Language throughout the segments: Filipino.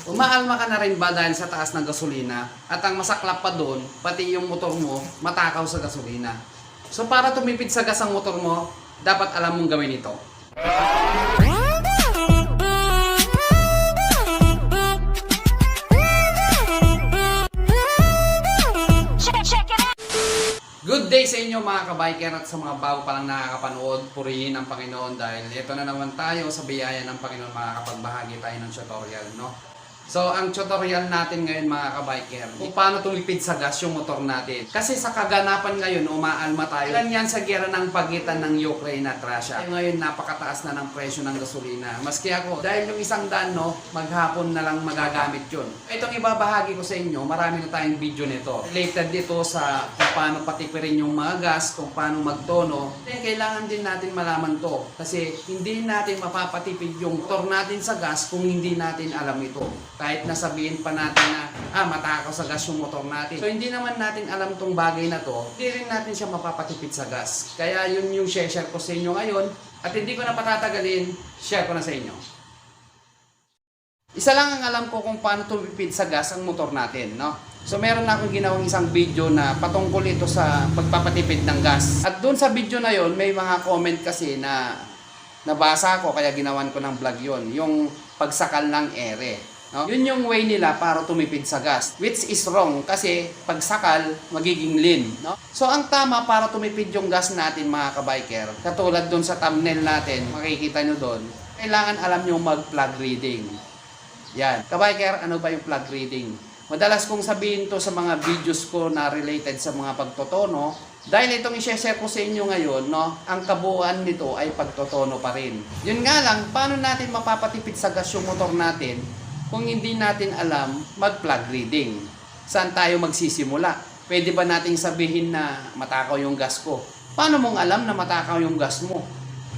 Umaalma ka na rin ba dahil sa taas ng gasolina? At ang masaklap pa doon, pati yung motor mo, matakaw sa gasolina. So para tumipid sa gas ang motor mo, dapat alam mong gawin ito. Good day sa inyo mga kabiker at sa mga bago pa lang nakakapanood. Purihin ang Panginoon dahil ito na naman tayo sa biyaya ng Panginoon, makakapagbahagi tayo ng tutorial, no? So, ang tutorial natin ngayon mga kabiker, kung paano tumipid sa gas yung motor natin. Kasi sa kaganapan ngayon, umaalma tayo. Ilan yan sa gera ng pagitan ng Ukraine at Russia. Ngayon, napakataas na ng presyo ng gasolina. Maski ako, dahil yung $100, no, maghapon na lang magagamit yun. Itong ibabahagi ko sa inyo, marami na tayong video nito. Related dito sa kung paano patipirin yung mga gas, kung paano magtono. Kailangan din natin malaman to. Kasi hindi natin mapapatipid yung motor natin sa gas kung hindi natin alam ito. Kahit nasabihin pa natin na matakaw sa gas yung motor natin. So hindi naman natin alam tong bagay na to, hindi rin natin siya mapapatipid sa gas. Kaya yun yung share ko sa inyo ngayon. At hindi ko na patatagalin, share ko na sa inyo. Isa lang ang alam ko kung paano tumipid sa gas ang motor natin, no? So meron na akong ginawang isang video na patungkol ito sa pagpapatipid ng gas. At doon sa video na yon may mga comment kasi na nabasa ko kaya ginawan ko ng vlog yon, yung pagsakal ng ere. No? Yun yung way nila para tumipid sa gas, which is wrong kasi pagsakal magiging lean, no? So ang tama para tumipid yung gas natin mga kabiker, katulad dun sa thumbnail natin, makikita nyo dun, kailangan alam nyo mag-plug reading. Yan, kabiker, ano ba yung plug reading? Madalas kong sabihin to sa mga videos ko na related sa mga pagtotono, dahil itong i-share ko sa inyo ngayon, no, ang kabuuan nito ay pagtotono pa rin. Yun nga lang, paano natin mapapatipid sa gas yung motor natin kung hindi natin alam mag-plug reading? Saan tayo magsisimula? Pwede ba nating sabihin na matakaw yung gas ko? Paano mong alam na matakaw yung gas mo?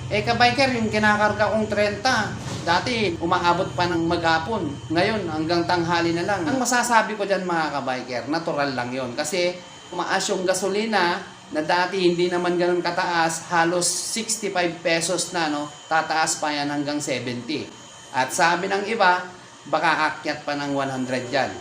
Kabiker, yung kinakarga kong 30, dati umaabot pa ng maghapon. Ngayon, hanggang tanghali na lang. Ang masasabi ko dyan mga kabiker, natural lang yon. Kasi tumaas yung gasolina na dati hindi naman ganun kataas, halos 65 pesos na, no? Tataas pa yan hanggang 70. At sabi ng iba, baka akyat pa ng 100 yan.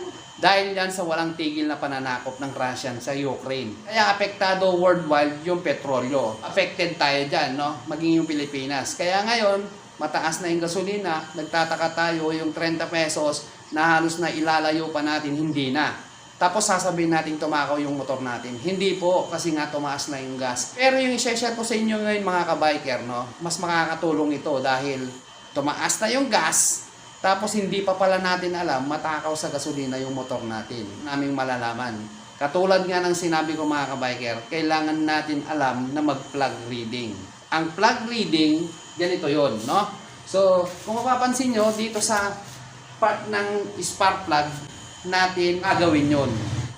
Dahil yan sa walang tigil na pananakop ng Russia sa Ukraine. Kaya apektado worldwide yung petrolyo. Affected tayo dyan, no? Maging yung Pilipinas. Kaya ngayon, mataas na yung gasolina, nagtataka tayo yung 30 pesos na halos na ilalayo pa natin, hindi na. Tapos sasabihin natin tumakaw yung motor natin. Hindi po, kasi nga tumaas na yung gas. Pero yung i-share ko sa inyo ngayon mga kabiker, no? Mas makakatulong ito dahil tumaas na yung gas. Tapos hindi pa pala natin alam, matakaw sa gasolina yung motor natin. Naming malalaman. Katulad nga ng sinabi ko mga kabiker, kailangan natin alam na mag-plug reading. Ang plug reading, ganito yon, no? So, kung mapapansin nyo, dito sa part ng spark plug natin gagawin yon.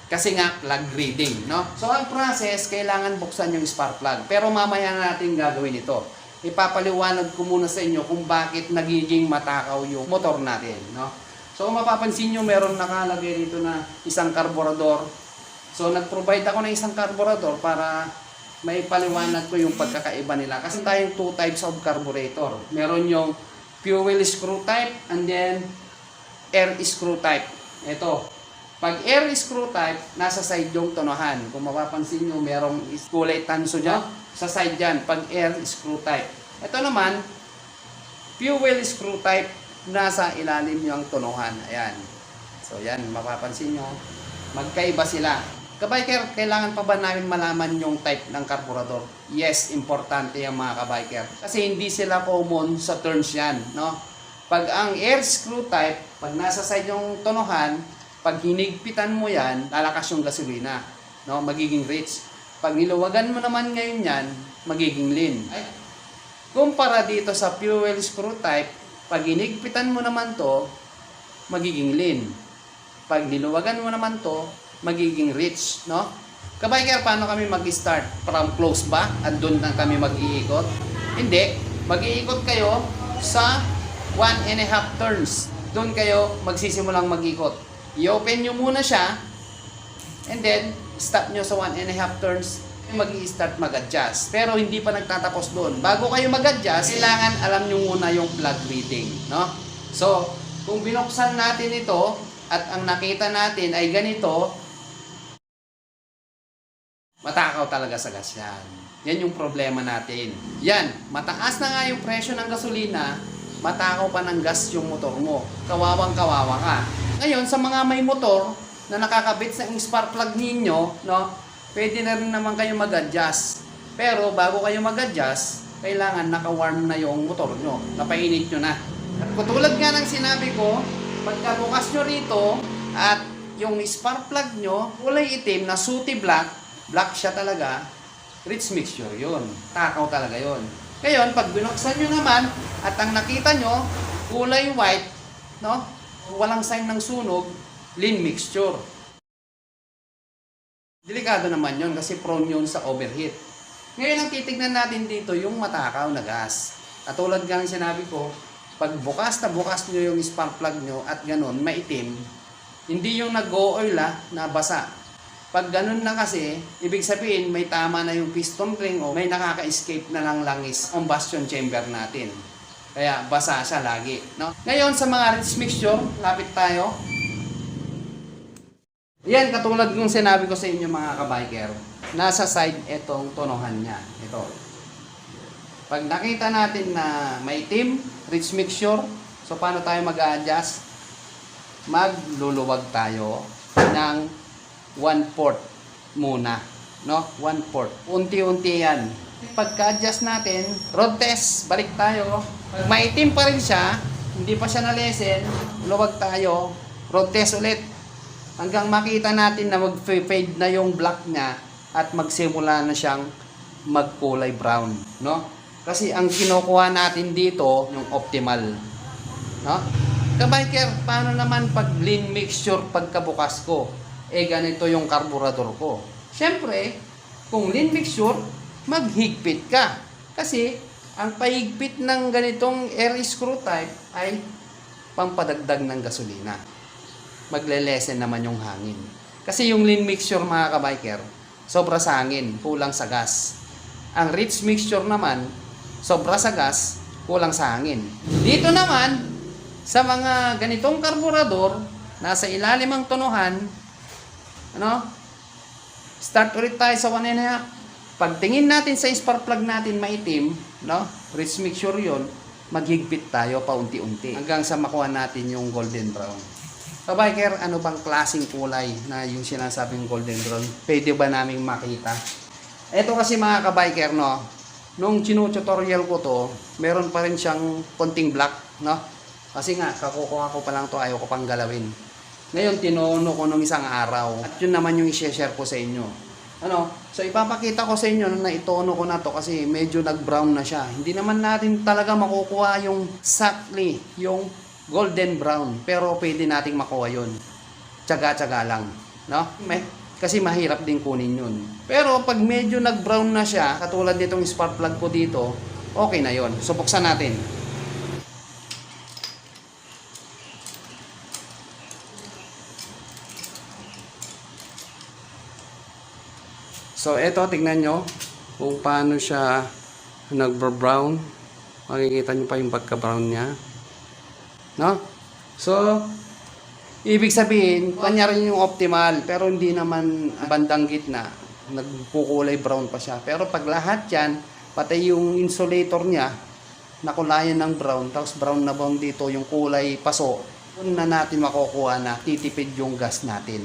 Kasi nga, plug reading, no? So, ang process, kailangan buksan yung spark plug. Pero mamaya natin gagawin ito. Ipapaliwanag ko muna sa inyo kung bakit nagiging matakaw yung motor natin, no? So mapapansin nyo, meron nakalagay dito na isang karburador. So nag-provide ako ng isang karburador para may paliwanag ko yung pagkakaiba nila. Kasi tayong two types of carburetor. Meron yung fuel screw type and then air screw type. Ito. Pag air screw type, nasa side yung tonohan. Kung mapapansin nyo, merong kulay tanso dyan. Sa side dyan, pag air screw type. Ito naman, fuel screw type, nasa ilalim yung tonohan. Ayan. So yan, mapapansin nyo, magkaiba sila. Kabiker, kailangan pa ba namin malaman yung type ng karburador? Yes, importante yung mga kabiker. Kasi hindi sila common sa terms yan, no? Pag ang air screw type, pag nasa side yung tonohan, pag hinigpitan mo yan, lalakas yung gasolina, no? Magiging rich. Pag niluwagan mo naman ngayon yan, magiging lean. Kumpara dito sa fuel screw type, pag hinigpitan mo naman to, magiging lean. Pag niluwagan mo naman to, magiging rich, no? Kabiker, paano kami mag-start? From close ba? At doon na kami mag-iikot? Hindi. Mag-iikot kayo sa 1.5 turns. Doon kayo magsisimulang mag-ikot. I-open nyo muna siya, and then, stop nyo sa 1.5 turns, mag-i-start mag-adjust. Pero hindi pa nagtatapos doon. Bago kayo mag-adjust, kailangan alam nyo muna yung plug reading, no? So, Kung binuksan natin ito at ang nakita natin ay ganito, matakaw talaga sa gas yan. Yan yung problema natin. Yan, mataas na nga yung presyo ng gasolina, matakaw pa ng gas yung motor mo. Kawawang kawawa ka. Ngayon, sa mga may motor na nakakabit sa spark plug ninyo, no, pwede na rin naman kayo mag-adjust. Pero bago kayo mag-adjust, kailangan naka-warm na yung motor nyo. Napainit nyo na. At katulad nga ng sinabi ko, pagkabukas nyo rito at yung spark plug nyo, kulay itim na sooty black, black siya talaga, rich mixture yun. Takaw talaga yun. Ngayon, pag binuksan nyo naman at ang nakita nyo, kulay white, no? Walang sign ng sunog, lean mixture. Delikado naman yun kasi prone yun sa overheat. Ngayon, ang titignan natin dito yung matakaw na gas. At tulad nga ng sinabi ko, pag bukas na bukas nyo yung spark plug nyo at ganun, maitim, hindi yung nag-o-oil na basa. Pag ganun na kasi, ibig sabihin may tama na yung piston ring o may nakaka-escape na lang langis combustion chamber natin. Kaya basa siya lagi. No? Ngayon sa mga rich mixture, lapit tayo. Yan, katulad ng sinabi ko sa inyo mga kabiker, nasa side itong tonohan niya. Ito. Pag nakita natin na may itim, rich mixture, so paano tayo mag-a-adjust? Magluluwag tayo ng 1/4 muna, no? 1/4. Unti-unti yan. Pagka-adjust natin, road test, balik tayo. Pag maitim pa rin siya, hindi pa siya na-lessen, luwag tayo, road test ulit. Hanggang makita natin na mag-fade na yung black niya at magsimula na siyang magkulay brown, no? Kasi ang kinukuha natin dito, yung optimal, no? Kabiker, paano naman pag lean mixture pagkabukas ko? Ganito yung karburador ko. Siyempre, kung lean mixture, maghigpit ka. Kasi, ang pahigpit ng ganitong air screw type ay pampadagdag ng gasolina. Magle-lessen naman yung hangin. Kasi yung lean mixture mga kabiker, sobra sa hangin, kulang sa gas. Ang rich mixture naman, sobra sa gas, kulang sa hangin. Dito naman, sa mga ganitong karburador, nasa ilalim ang tonohan, start ulit tayo sa 1.5. Pagtingin natin sa spark plug natin maitim, rich mixture yun, maghigpit tayo paunti-unti hanggang sa makuha natin yung golden brown. Kabiker, ano bang klaseng kulay na yung sinasabing golden brown? Pwede ba naming makita? Ito kasi mga kabiker, nung chinu-tutorial ko to, meron pa rin siyang konting black, Kasi nga, kakukuha ko pa lang to, ayaw ko pang galawin. Ngayon, tinono ko nung isang araw. At yun naman yung i-share ko sa inyo. So ipapakita ko sa inyo na itono ko na to kasi medyo nag-brown na siya. Hindi naman natin talaga makukuha yung exactly, yung golden brown. Pero pwede nating makuha yun. Tsaga-tsaga lang. Kasi mahirap din kunin yun. Pero pag medyo nag-brown na siya, katulad nitong spark plug ko dito, okay na yun. So buksan natin. So, eto, tignan nyo kung paano siya nag-brown. Makikita nyo pa yung pagka-brown niya. So, ibig sabihin, kanya rin yung optimal, pero hindi naman bandang gitna. Nagkukulay brown pa siya. Pero pag lahat yan, pati yung insulator niya, nakulayan ng brown, tapos brown na brown dito, yung kulay paso, doon na natin makukuha na titipid yung gas natin.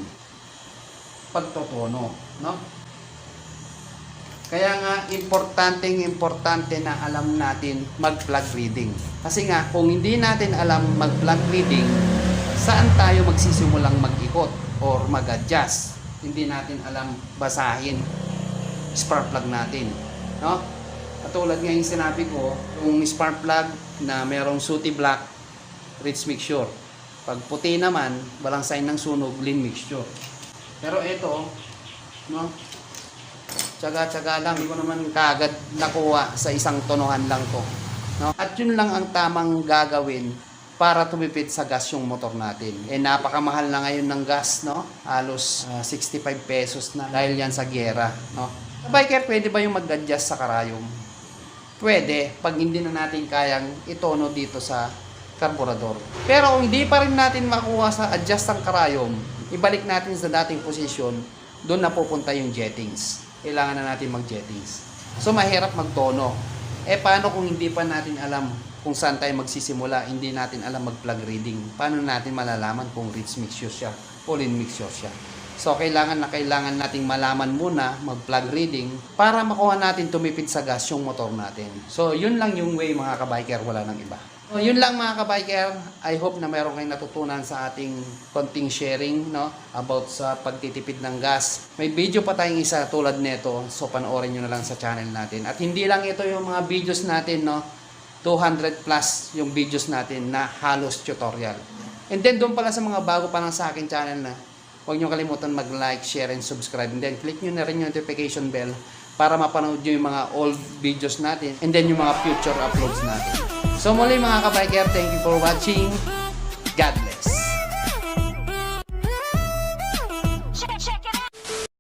Pagtotono, Kaya nga, importante na alam natin mag-plug reading. Kasi nga, kung hindi natin alam mag-plug reading, saan tayo magsisimulang mag-ikot or mag-adjust? Hindi natin alam basahin spark plug natin. Katulad nga yung sinabi ko, yung spark plug na merong sooty black, rich mixture. Pag puti naman, walang sign ng sunog, lean mixture. Pero ito, tsaga-tsaga lang, hindi ko naman kaagad nakuha sa isang tonohan lang to. At yun lang ang tamang gagawin para tumipid sa gas yung motor natin. Napakamahal na ngayon ng gas, halos 65 pesos na dahil yan sa giyera. Biker, pwede ba yung mag-adjust sa karayom? Pwede, pag hindi na natin kayang itono dito sa karburador. Pero kung hindi pa rin natin makuha sa adjust ang karayom, ibalik natin sa dating posisyon, doon na pupunta yung jettings. Kailangan na natin mag-jettings. So mahirap magtono. Paano kung hindi pa natin alam kung saan tayo magsisimula, hindi natin alam mag-plug reading? Paano natin malalaman kung rich mixture siya o lean mixture siya? So kailangan nating malaman muna mag-plug reading para makuha natin tumipid sa gas yung motor natin. So yun lang yung way mga kabiker, wala nang iba. So yun lang mga kabiker, I hope na meron kayong natutunan sa ating konting sharing, no, about sa pagtitipid ng gas. May video pa tayong isa tulad nito, so panoorin nyo na lang sa channel natin. At hindi lang ito yung mga videos natin, no, 200 plus yung videos natin na halos tutorial. And then doon pala sa mga bago pa lang sa akin channel na, huwag nyo kalimutan mag-like, share, and subscribe. And then click nyo na rin yung notification bell para mapanood nyo yung mga old videos natin and then yung mga future uploads natin. So muli mga kabiker, thank you for watching. God bless.